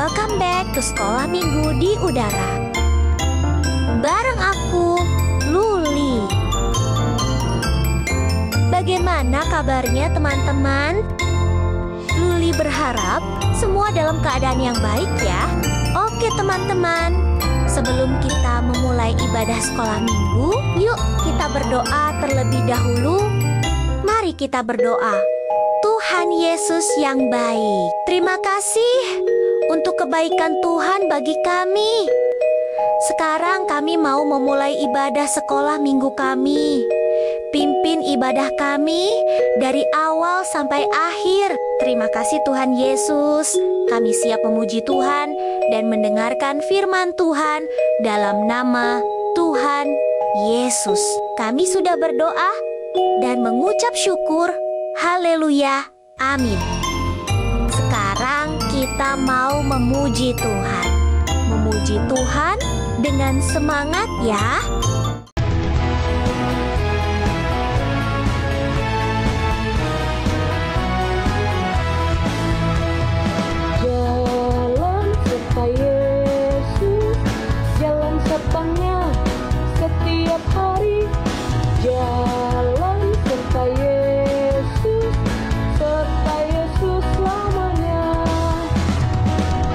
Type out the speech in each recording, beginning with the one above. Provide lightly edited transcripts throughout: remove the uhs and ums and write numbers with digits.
Welcome back to Sekolah Minggu di Udara. Bareng aku, Luli. Bagaimana kabarnya teman-teman? Luli berharap semua dalam keadaan yang baik ya. Oke teman-teman, sebelum kita memulai ibadah sekolah minggu, yuk kita berdoa terlebih dahulu. Mari kita berdoa. Tuhan Yesus yang baik, terima kasih untuk kebaikan Tuhan bagi kami. Sekarang kami mau memulai ibadah sekolah minggu kami. Pimpin ibadah kami dari awal sampai akhir. Terima kasih Tuhan Yesus. Kami siap memuji Tuhan dan mendengarkan firman Tuhan dalam nama Tuhan Yesus. Kami sudah berdoa dan mengucap syukur. Haleluya. Amin. Sekarang kita mau memuji Tuhan. Memuji Tuhan dengan semangat ya. Jalan serta Yesus, jalan sertanya setiap hari. Jalan serta Yesus, serta Yesus selamanya.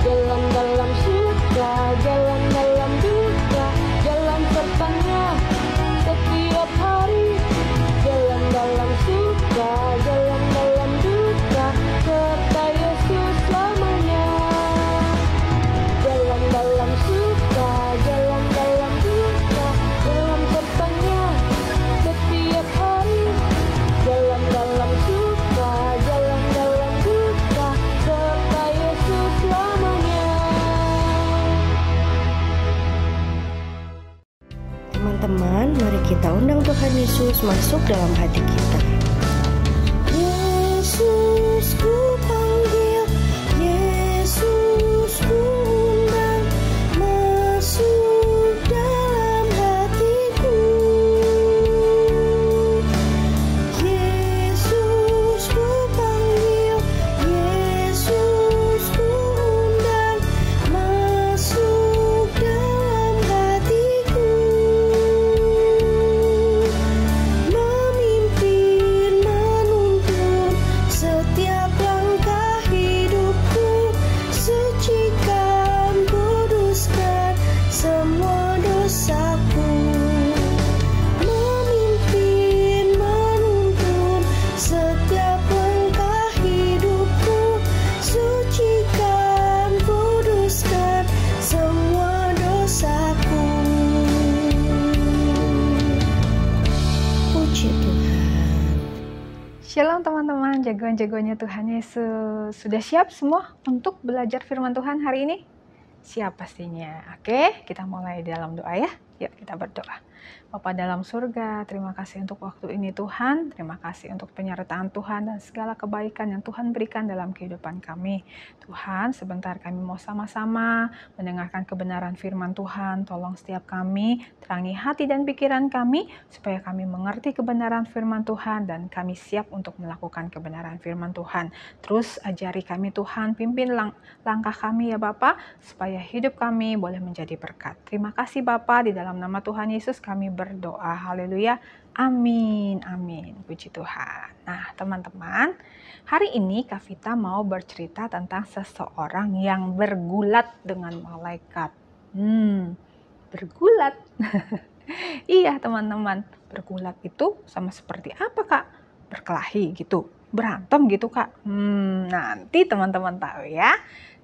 Jalan dalam suka, jalan dalam duka, jalan sertanya setiap hari. Jalan dalam suka, jalan dalam duka, serta Yesus selamanya. Jalan dalam suka, jalan dalam duka, jalan sertanya setiap hari. Jalan dalam suka, jalan dalam duka, serta Yesus selamanya. Teman-teman, mari kita undang Tuhan Yesus masuk dalam hati kita. Yesus ku panggil, Yesus ku undang, masuk dalam hatiku. Yesus ku panggil, Yesus ku undang, masuk dalam hatiku. Memimpin, menuntun setiap langkah hidupku, sucikan, kuduskan semua dosaku. Memimpin, menuntun setiap langkah hidupku, sucikan, kuduskan semua dosaku. Puji Tuhan. Shalom teman-teman, jagoan-jagoannya Tuhan Yesus. Sudah siap semua untuk belajar firman Tuhan hari ini? Siap pastinya. Oke, kita mulai dalam doa ya. Yuk kita berdoa. Bapa dalam surga, terima kasih untuk waktu ini Tuhan. Terima kasih untuk penyertaan Tuhan dan segala kebaikan yang Tuhan berikan dalam kehidupan kami. Tuhan, sebentar kami mau sama-sama mendengarkan kebenaran firman Tuhan. Tolong setiap kami, terangi hati dan pikiran kami, supaya kami mengerti kebenaran firman Tuhan dan kami siap untuk melakukan kebenaran firman Tuhan. Terus ajari kami Tuhan, pimpin langkah kami ya Bapa, supaya hidup kami boleh menjadi berkat. Terima kasih Bapa, di dalam nama Tuhan Yesus kami berdoa. Haleluya. Amin. Amin. Puji Tuhan. Nah, teman-teman, hari ini Kak Vita mau bercerita tentang seseorang yang bergulat dengan malaikat. Bergulat. Iya, teman-teman. Bergulat itu sama seperti apa, Kak? Berkelahi gitu. Berantem gitu, Kak. Nanti teman-teman tahu ya.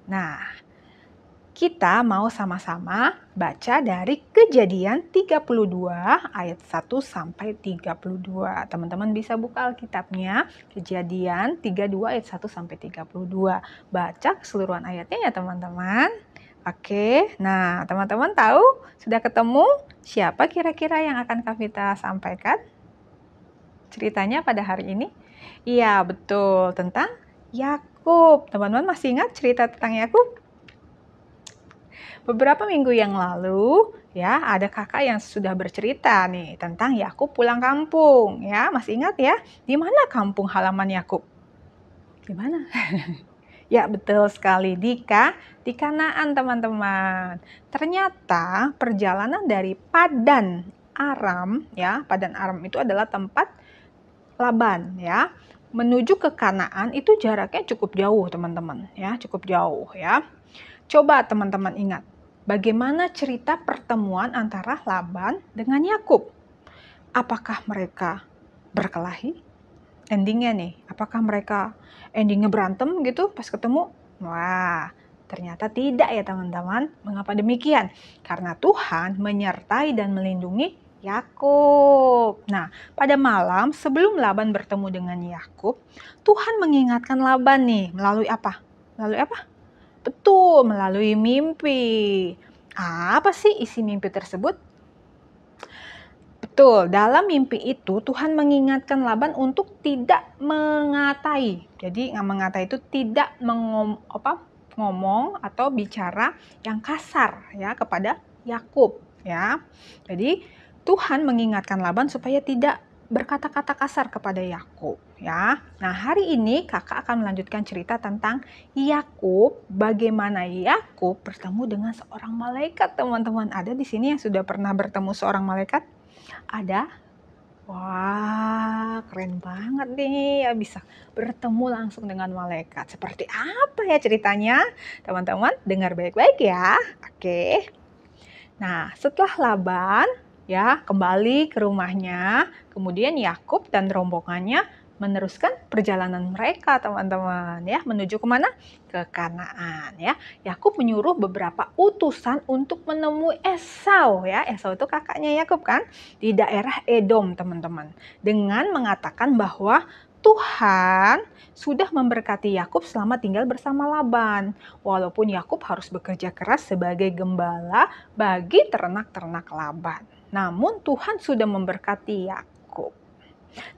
Nah, kita mau sama-sama baca dari Kejadian 32 ayat 1 sampai 32. Teman-teman bisa buka Alkitabnya, Kejadian 32 ayat 1 sampai 32. Baca keseluruhan ayatnya ya teman-teman. Oke, nah teman-teman tahu sudah ketemu siapa kira-kira yang akan Kak Vita sampaikan ceritanya pada hari ini? Iya, betul, tentang Yakub. Teman-teman masih ingat cerita tentang Yakub? Beberapa minggu yang lalu, ya, ada kakak yang sudah bercerita nih tentang Yakub pulang kampung, ya. Masih ingat ya? Di mana kampung halaman Yakub? Di mana? Ya, betul sekali, di Kanaan, teman-teman. Ternyata perjalanan dari Padan Aram, ya, Padan Aram itu adalah tempat Laban, ya. Menuju ke Kanaan itu jaraknya cukup jauh, teman-teman, ya, cukup jauh, ya. Coba teman-teman ingat, bagaimana cerita pertemuan antara Laban dengan Yakub? Apakah mereka berkelahi? Endingnya nih, apakah mereka endingnya berantem gitu pas ketemu? Wah, ternyata tidak ya teman-teman. Mengapa demikian? Karena Tuhan menyertai dan melindungi Yakub. Nah, pada malam sebelum Laban bertemu dengan Yakub, Tuhan mengingatkan Laban nih melalui apa? Melalui apa? Betul, melalui mimpi. Apa sih isi mimpi tersebut? Betul, dalam mimpi itu Tuhan mengingatkan Laban untuk tidak mengatai. Jadi mengatai itu tidak ngomong atau bicara yang kasar ya kepada Yakub ya. Jadi Tuhan mengingatkan Laban supaya tidak berkata-kata kasar kepada Yakub ya. Nah, hari ini kakak akan melanjutkan cerita tentang Yakub, bagaimana Yakub bertemu dengan seorang malaikat, teman-teman. Ada di sini yang sudah pernah bertemu seorang malaikat? Ada? Wah, keren banget nih ya bisa bertemu langsung dengan malaikat. Seperti apa ya ceritanya? Teman-teman, dengar baik-baik ya. Oke. Nah, setelah Laban ya kembali ke rumahnya, kemudian Yakub dan rombongannya meneruskan perjalanan mereka, teman-teman, ya, menuju kemana? Ke Kanaan, ya. Yakub menyuruh beberapa utusan untuk menemui Esau, ya. Esau itu kakaknya Yakub kan, di daerah Edom, teman-teman, dengan mengatakan bahwa Tuhan sudah memberkati Yakub selama tinggal bersama Laban, walaupun Yakub harus bekerja keras sebagai gembala bagi ternak-ternak Laban. Namun Tuhan sudah memberkati Yakub.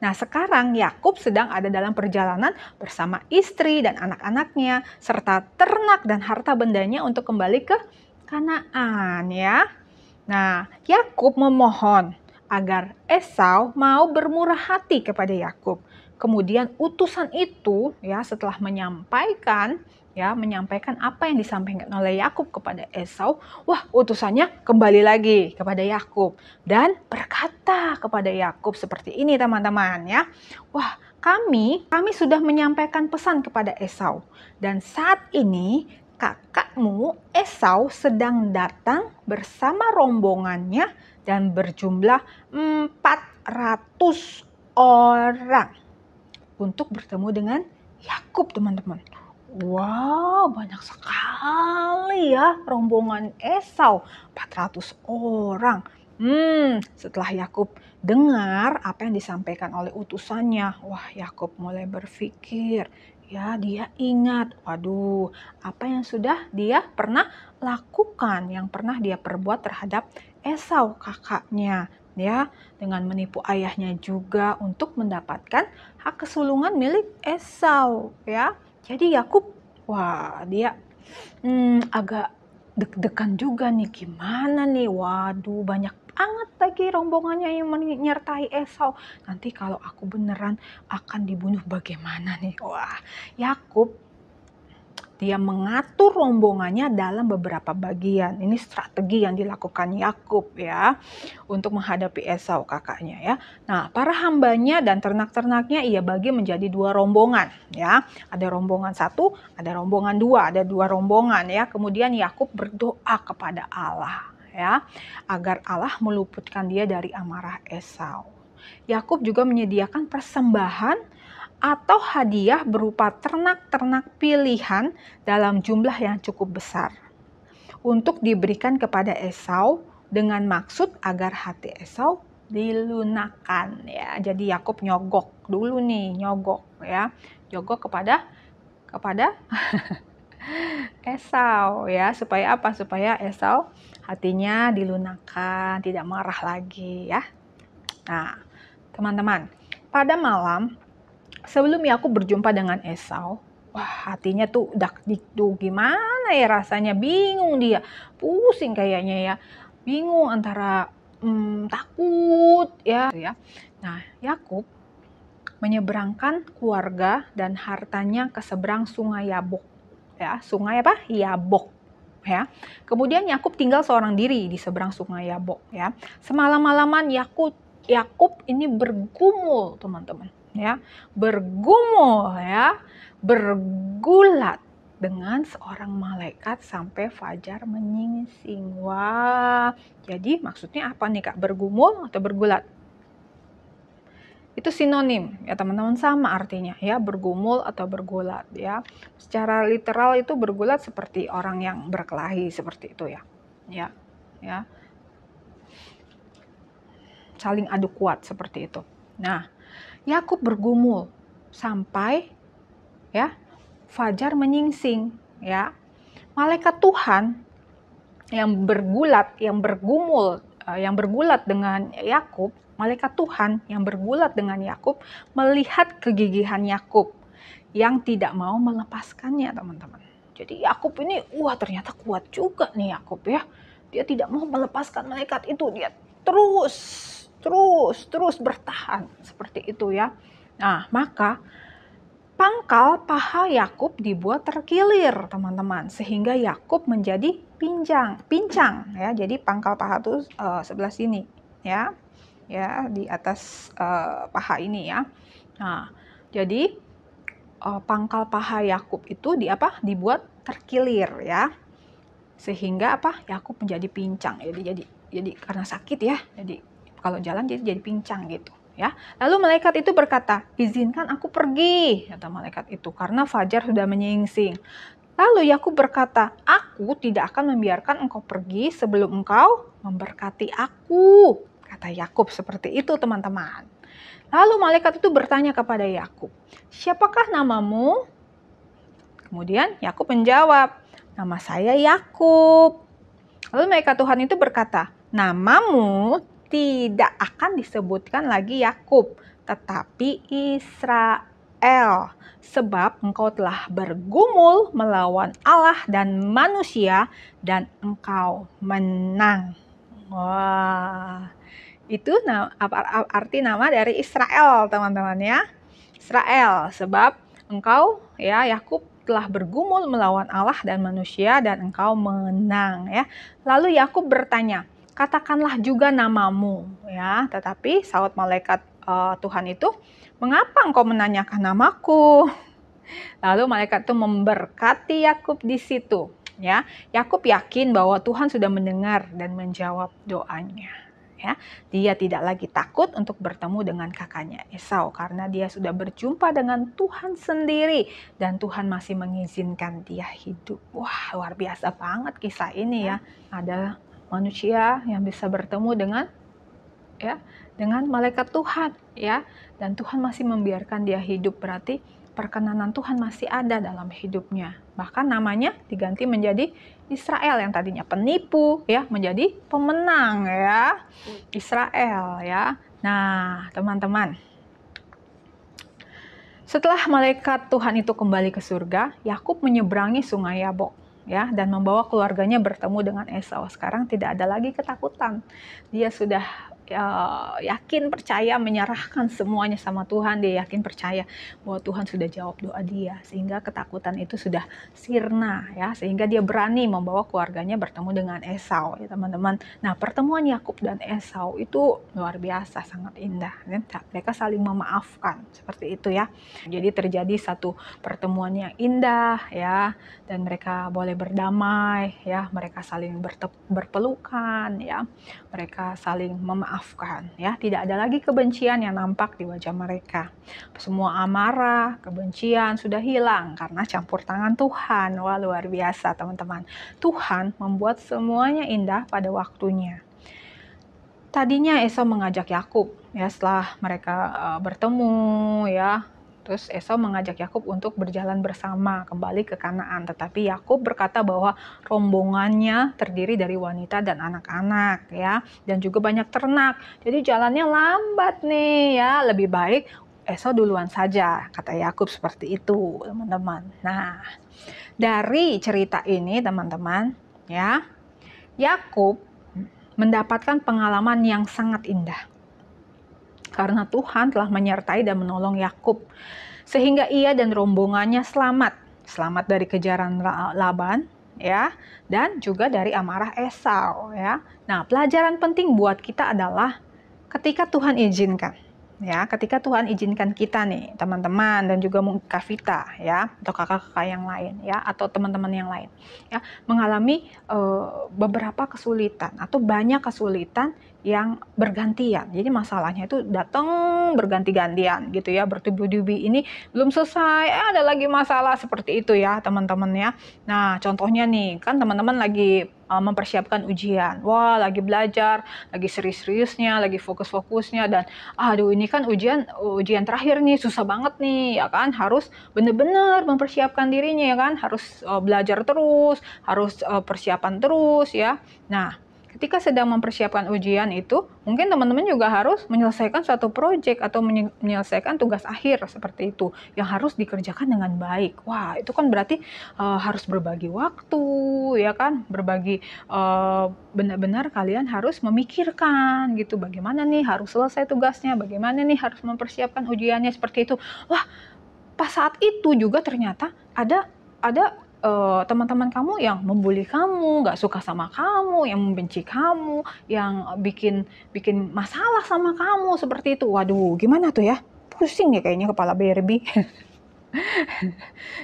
Nah, sekarang Yakub sedang ada dalam perjalanan bersama istri dan anak-anaknya serta ternak dan harta bendanya untuk kembali ke Kanaan ya. Nah, Yakub memohon agar Esau mau bermurah hati kepada Yakub. Kemudian utusan itu ya setelah menyampaikan apa yang disampaikan oleh Yakub kepada Esau, wah utusannya kembali lagi kepada Yakub dan berkata kepada Yakub seperti ini teman-teman ya. Wah, kami sudah menyampaikan pesan kepada Esau dan saat ini kakakmu Esau sedang datang bersama rombongannya dan berjumlah 400 orang untuk bertemu dengan Yakub, teman-teman. Wow, banyak sekali ya rombongan Esau, 400 orang. Setelah Yakub dengar apa yang disampaikan oleh utusannya, wah Yakub mulai berpikir, ya dia ingat, waduh apa yang sudah dia pernah lakukan, yang pernah dia perbuat terhadap Esau kakaknya. Ya, dengan menipu ayahnya juga untuk mendapatkan hak kesulungan milik Esau, ya. Jadi Yakub, wah dia agak deg-degan juga nih, gimana nih, waduh banyak banget lagi rombongannya yang menyertai Esau. Nanti kalau aku beneran akan dibunuh bagaimana nih? Wah, Yakub dia mengatur rombongannya dalam beberapa bagian. Ini strategi yang dilakukan Yakub ya untuk menghadapi Esau kakaknya ya. Nah, para hambanya dan ternak-ternaknya ia bagi menjadi dua rombongan ya. Ada rombongan satu, ada rombongan dua, ada dua rombongan ya. Kemudian Yakub berdoa kepada Allah ya agar Allah meluputkan dia dari amarah Esau. Yakub juga menyediakan persembahan atau hadiah berupa ternak-ternak pilihan dalam jumlah yang cukup besar untuk diberikan kepada Esau dengan maksud agar hati Esau dilunakkan ya. Jadi Yakub nyogok dulu nih, nyogok kepada Esau ya, supaya apa? Supaya Esau hatinya dilunakkan, tidak marah lagi ya. Nah, teman-teman, pada malam sebelum Yakub berjumpa dengan Esau, wah hatinya tuh dak-dikduk, gimana ya rasanya, bingung dia, pusing kayaknya ya, bingung antara takut ya. Nah, Yakub menyeberangkan keluarga dan hartanya ke seberang sungai Yabok ya, sungai apa? Yabok. Ya. Kemudian Yakub tinggal seorang diri di seberang sungai Yabok, ya. Semalam-malaman Yakub ini bergumul, teman-teman, ya. Bergumul, ya. Bergulat dengan seorang malaikat sampai fajar menyingsing. Wah, jadi maksudnya apa nih, Kak? Bergumul atau bergulat? Itu sinonim ya teman-teman, sama artinya ya, bergumul atau bergulat ya. Secara literal itu bergulat seperti orang yang berkelahi seperti itu ya. Ya. Saling adu kuat seperti itu. Nah, Yakub bergumul sampai ya fajar menyingsing ya. Malaikat Tuhan yang bergulat, yang bergulat dengan Yakub, malaikat Tuhan yang bergulat dengan Yakub melihat kegigihan Yakub yang tidak mau melepaskannya, teman-teman. Jadi Yakub ini, wah ternyata kuat juga nih Yakub ya. Dia tidak mau melepaskan malaikat itu, dia terus bertahan seperti itu ya. Nah, maka pangkal paha Yakub dibuat terkilir, teman-teman, sehingga Yakub menjadi pincang ya. Jadi pangkal paha itu sebelah sini ya. Ya, di atas paha ini ya. Nah, jadi pangkal paha Yakub itu dibuat terkilir ya. Sehingga Yakub menjadi pincang. Jadi karena sakit ya. Jadi kalau jalan jadi pincang gitu ya. Lalu malaikat itu berkata, "Izinkan aku pergi," kata malaikat itu, "karena fajar sudah menyingsing." Lalu Yakub berkata, "Aku tidak akan membiarkan engkau pergi sebelum engkau memberkati aku." Kata Yakub seperti itu, teman-teman. Lalu malaikat itu bertanya kepada Yakub, "Siapakah namamu?" Kemudian Yakub menjawab, "Nama saya Yakub." Lalu malaikat Tuhan itu berkata, "Namamu tidak akan disebutkan lagi Yakub, tetapi Israel, sebab engkau telah bergumul melawan Allah dan manusia dan engkau menang." Wah, itu arti nama dari Israel, teman-teman ya. Israel, sebab engkau ya Yakub telah bergumul melawan Allah dan manusia dan engkau menang ya. Lalu Yakub bertanya, "Katakanlah juga namamu," ya. Tetapi saut malaikat Tuhan itu, "Mengapa engkau menanyakan namaku?" Lalu malaikat itu memberkati Yakub di situ ya. Yakub yakin bahwa Tuhan sudah mendengar dan menjawab doanya. Ya, dia tidak lagi takut untuk bertemu dengan kakaknya Esau karena dia sudah berjumpa dengan Tuhan sendiri dan Tuhan masih mengizinkan dia hidup. Wah, luar biasa banget kisah ini ya. Ada manusia yang bisa bertemu dengan malaikat Tuhan ya, dan Tuhan masih membiarkan dia hidup, berarti perkenanan Tuhan masih ada dalam hidupnya. Bahkan namanya diganti menjadi Israel, yang tadinya penipu ya menjadi pemenang ya. Israel ya. Nah, teman-teman, setelah malaikat Tuhan itu kembali ke surga, Yakub menyeberangi sungai Yabok ya dan membawa keluarganya bertemu dengan Esau. Sekarang tidak ada lagi ketakutan. Dia sudah yakin, percaya, menyerahkan semuanya sama Tuhan. Dia yakin, percaya bahwa Tuhan sudah jawab doa dia, sehingga ketakutan itu sudah sirna ya, sehingga dia berani membawa keluarganya bertemu dengan Esau ya teman-teman. Nah, pertemuan Yakub dan Esau itu luar biasa, sangat indah ya. Mereka saling memaafkan seperti itu ya. Jadi terjadi satu pertemuan yang indah ya, dan mereka boleh berdamai ya, mereka saling berpelukan ya, mereka saling memaafkan ya, tidak ada lagi kebencian yang nampak di wajah mereka. Semua amarah, kebencian sudah hilang karena campur tangan Tuhan. Wah, luar biasa teman-teman. Tuhan membuat semuanya indah pada waktunya. Tadinya Esau mengajak Yakub ya, setelah mereka bertemu ya, terus Esau mengajak Yakub untuk berjalan bersama kembali ke Kanaan. Tetapi Yakub berkata bahwa rombongannya terdiri dari wanita dan anak-anak ya, dan juga banyak ternak. Jadi jalannya lambat nih ya, lebih baik Esau duluan saja, kata Yakub seperti itu, teman-teman. Nah, dari cerita ini teman-teman ya, Yakub mendapatkan pengalaman yang sangat indah. Karena Tuhan telah menyertai dan menolong Yakub, sehingga ia dan rombongannya selamat selamat dari kejaran Laban, ya, dan juga dari amarah Esau, ya. Nah, pelajaran penting buat kita adalah ketika Tuhan izinkan, ya, ketika Tuhan izinkan kita nih, teman-teman dan juga Kak Vita, ya, atau kakak-kakak yang lain, ya, atau teman-teman yang lain, ya, mengalami beberapa kesulitan atau banyak kesulitan yang bergantian. Jadi masalahnya itu datang berganti-gantian gitu ya, bertubi-tubi, ini belum selesai, ada lagi masalah seperti itu ya teman-teman ya. Nah, contohnya nih, kan teman-teman lagi mempersiapkan ujian. Wah, lagi belajar, lagi serius-seriusnya, lagi fokus-fokusnya, dan aduh ini kan ujian terakhir nih, susah banget nih ya kan, harus bener-bener mempersiapkan dirinya ya kan, harus belajar terus, harus persiapan terus ya. Nah, ketika sedang mempersiapkan ujian itu, mungkin teman-teman juga harus menyelesaikan suatu proyek atau menyelesaikan tugas akhir seperti itu yang harus dikerjakan dengan baik. Wah, itu kan berarti harus berbagi waktu, ya kan? Berbagi, benar-benar kalian harus memikirkan gitu, bagaimana nih harus selesai tugasnya, bagaimana nih harus mempersiapkan ujiannya seperti itu. Wah, pas saat itu juga ternyata ada teman-teman kamu yang membuli kamu, nggak suka sama kamu, yang membenci kamu, yang bikin masalah sama kamu seperti itu. Waduh, gimana tuh ya? Pusing ya kayaknya kepala Barbie.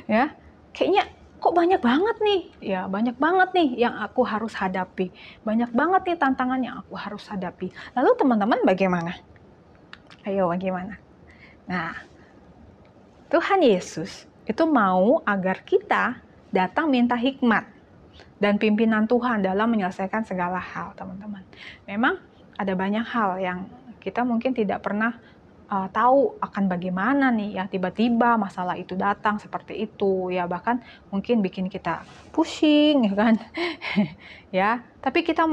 Ya, kayaknya kok banyak banget nih. Ya, banyak banget nih yang aku harus hadapi. Banyak banget nih tantangan yang aku harus hadapi. Lalu teman-teman bagaimana? Ayo, bagaimana? Nah, Tuhan Yesus itu mau agar kita datang minta hikmat dan pimpinan Tuhan dalam menyelesaikan segala hal, teman-teman. Memang ada banyak hal yang kita mungkin tidak pernah tahu akan bagaimana nih ya, tiba-tiba masalah itu datang seperti itu ya, bahkan mungkin bikin kita pusing ya kan. Ya, tapi kita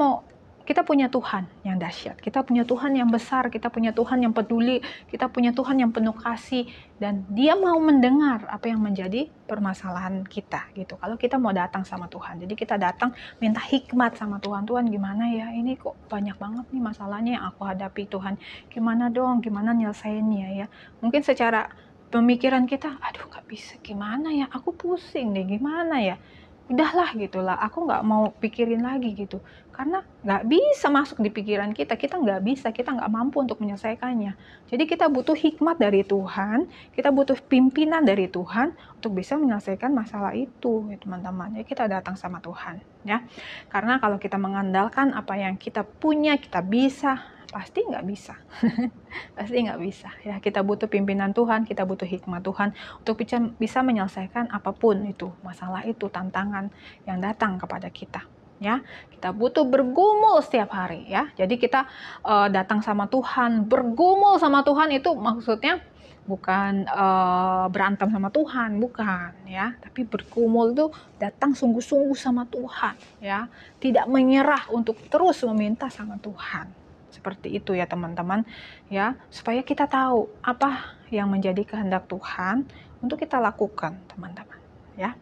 punya Tuhan yang dahsyat, kita punya Tuhan yang besar, kita punya Tuhan yang peduli, kita punya Tuhan yang penuh kasih, dan Dia mau mendengar apa yang menjadi permasalahan kita gitu. Kalau kita mau datang sama Tuhan, jadi kita datang minta hikmat sama Tuhan. Tuhan, gimana ya, ini kok banyak banget nih masalahnya yang aku hadapi Tuhan. Gimana dong, gimana nyelesainnya ya. Mungkin secara pemikiran kita, aduh nggak bisa, gimana ya, aku pusing deh, gimana ya. Udahlah gitulah, aku nggak mau pikirin lagi gitu, karena nggak bisa masuk di pikiran kita nggak bisa, kita nggak mampu untuk menyelesaikannya. Jadi kita butuh hikmat dari Tuhan, kita butuh pimpinan dari Tuhan untuk bisa menyelesaikan masalah itu ya teman-teman. Jadi kita datang sama Tuhan ya, karena kalau kita mengandalkan apa yang kita punya, kita bisa, pasti nggak bisa. Pasti nggak bisa ya. Kita butuh pimpinan Tuhan, kita butuh hikmat Tuhan untuk bisa menyelesaikan apapun itu, masalah itu, tantangan yang datang kepada kita ya. Kita butuh bergumul setiap hari ya. Jadi kita datang sama Tuhan, bergumul sama Tuhan itu maksudnya bukan berantem sama Tuhan, bukan ya, tapi bergumul itu datang sungguh-sungguh sama Tuhan ya, tidak menyerah untuk terus meminta sama Tuhan. Seperti itu ya teman-teman ya, supaya kita tahu apa yang menjadi kehendak Tuhan untuk kita lakukan teman-teman ya.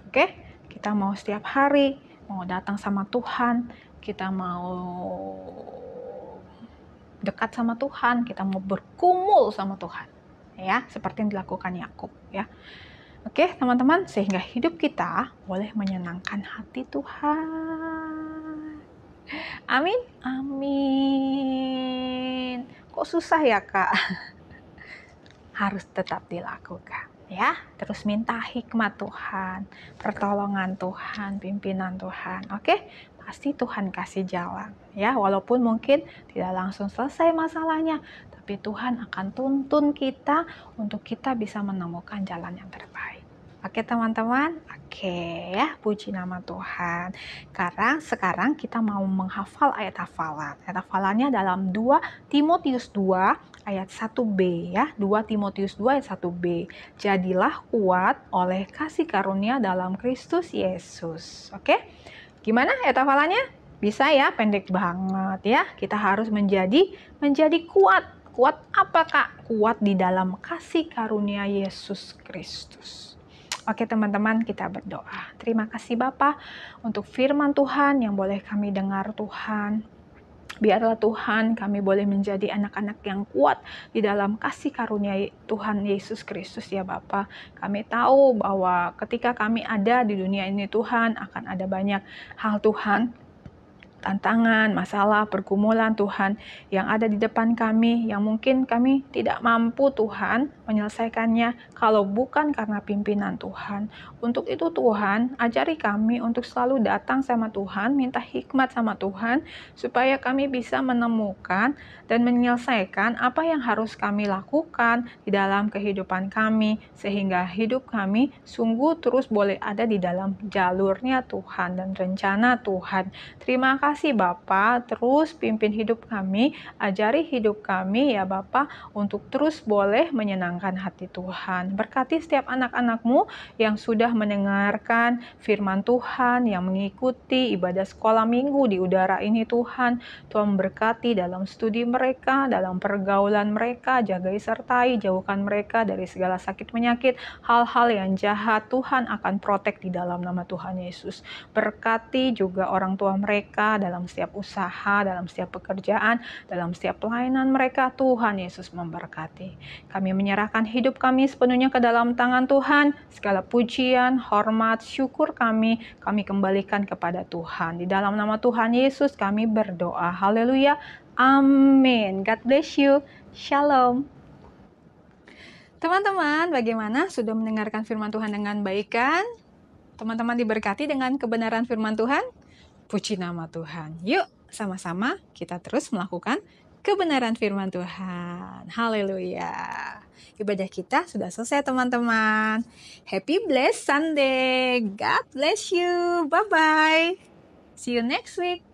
Oke, kita mau setiap hari mau datang sama Tuhan, kita mau dekat sama Tuhan, kita mau bergumul sama Tuhan ya, seperti yang dilakukan Yakub ya. Oke teman-teman, sehingga hidup kita boleh menyenangkan hati Tuhan. Amin, amin. Kok susah ya kak? Harus tetap dilakukan ya. Terus minta hikmat Tuhan, pertolongan Tuhan, pimpinan Tuhan. Oke, pasti Tuhan kasih jalan ya. Walaupun mungkin tidak langsung selesai masalahnya, tapi Tuhan akan tuntun kita untuk kita bisa menemukan jalan yang terbaik. Oke teman-teman, oke ya, puji nama Tuhan. Sekarang kita mau menghafal ayat hafalan. Ayat hafalannya dalam 2 Timotius 2 ayat 1b ya. 2 Timotius 2 ayat 1b. Jadilah kuat oleh kasih karunia dalam Kristus Yesus. Oke, gimana ayat hafalannya? Bisa ya, pendek banget ya. Kita harus menjadi kuat. Kuat apa kak? Kuat di dalam kasih karunia Yesus Kristus. Oke teman-teman, kita berdoa. Terima kasih Bapa untuk firman Tuhan yang boleh kami dengar Tuhan. Biarlah Tuhan kami boleh menjadi anak-anak yang kuat di dalam kasih karunia Tuhan Yesus Kristus ya Bapa. Kami tahu bahwa ketika kami ada di dunia ini Tuhan akan ada banyak hal Tuhan, tantangan, masalah, pergumulan Tuhan yang ada di depan kami, yang mungkin kami tidak mampu Tuhan menyelesaikannya kalau bukan karena pimpinan Tuhan. Untuk itu Tuhan, ajari kami untuk selalu datang sama Tuhan, minta hikmat sama Tuhan, supaya kami bisa menemukan dan menyelesaikan apa yang harus kami lakukan di dalam kehidupan kami, sehingga hidup kami sungguh terus boleh ada di dalam jalurnya Tuhan dan rencana Tuhan. Terima kasih Bapa, terus pimpin hidup kami, ajari hidup kami ya Bapa, untuk terus boleh menyenangkan hati Tuhan. Berkati setiap anak-anak-Mu yang sudah mendengarkan firman Tuhan, yang mengikuti ibadah sekolah minggu di udara ini Tuhan. Tuhan berkati dalam studi mereka, dalam pergaulan mereka, jagai sertai, jauhkan mereka dari segala sakit penyakit, hal-hal yang jahat. Tuhan akan protek di dalam nama Tuhan Yesus. Berkati juga orang tua mereka dalam setiap usaha, dalam setiap pekerjaan, dalam setiap pelayanan mereka. Tuhan Yesus memberkati. Kami menyerahkan hidup kami sepenuhnya ke dalam tangan Tuhan. Segala pujian, hormat, syukur kami kembalikan kepada Tuhan. Di dalam nama Tuhan Yesus kami berdoa. Haleluya. Amin. God bless you. Shalom. Teman-teman, bagaimana? Sudah mendengarkan firman Tuhan dengan baik kan? Teman-teman diberkati dengan kebenaran firman Tuhan? Puji nama Tuhan. Yuk, sama-sama kita terus melakukan kebenaran firman Tuhan. Haleluya. Ibadah kita sudah selesai teman-teman. Happy blessed Sunday. God bless you. Bye-bye. See you next week.